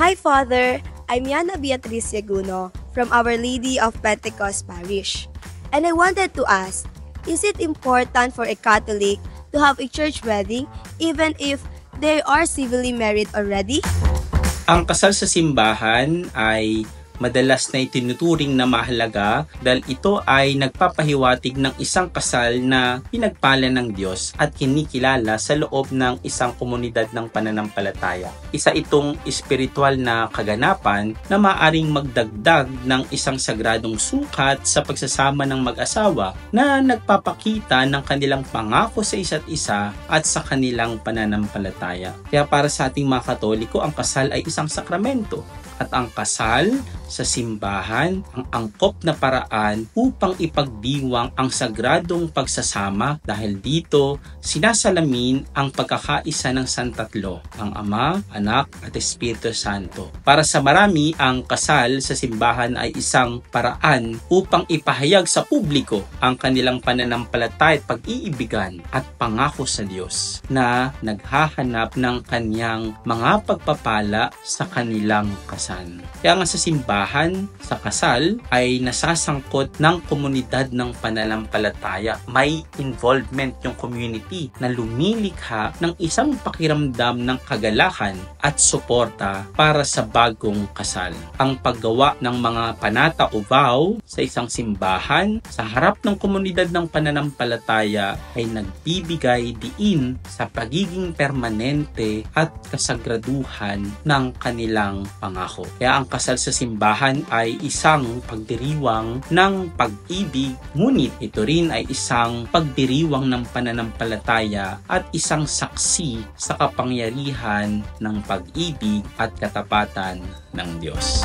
Hi Father, I'm Yana Beatriz Seguno from Our Lady of Pentecost Parish. And I wanted to ask, is it important for a Catholic to have a church wedding even if they are civilly married already? Ang kasal sa simbahan ay madalas na itinuturing na mahalaga dahil ito ay nagpapahiwatig ng isang kasal na pinagpala ng Diyos at kinikilala sa loob ng isang komunidad ng pananampalataya. Isa itong espiritual na kaganapan na maaring magdagdag ng isang sagradong sukat sa pagsasama ng mag-asawa na nagpapakita ng kanilang pangako sa isa't isa at sa kanilang pananampalataya. Kaya para sa ating mga Katoliko, ang kasal ay isang sakramento. At ang kasal sa simbahan ang angkop na paraan upang ipagdiwang ang sagradong pagsasama dahil dito sinasalamin ang pagkakaisa ng Santatlo, ang Ama, Anak at Espiritu Santo. Para sa marami, ang kasal sa simbahan ay isang paraan upang ipahayag sa publiko ang kanilang pananampalataya at pag-iibigan at pangako sa Diyos na naghahanap ng kanyang mga pagpapala sa kanilang kasal. Kaya nga sa simbahan, sa kasal, ay nasasangkot ng komunidad ng pananampalataya. May involvement yung community na lumilikha ng isang pakiramdam ng kagalakan at suporta para sa bagong kasal. Ang paggawa ng mga panata o vow sa isang simbahan sa harap ng komunidad ng pananampalataya ay nagbibigay diin sa pagiging permanente at kasagraduhan ng kanilang pangako. Kaya ang kasal sa simbahan ay isang pagdiriwang ng pag-ibig, ngunit ito rin ay isang pagdiriwang ng pananampalataya at isang saksi sa kapangyarihan ng pag-ibig at katapatan ng Diyos.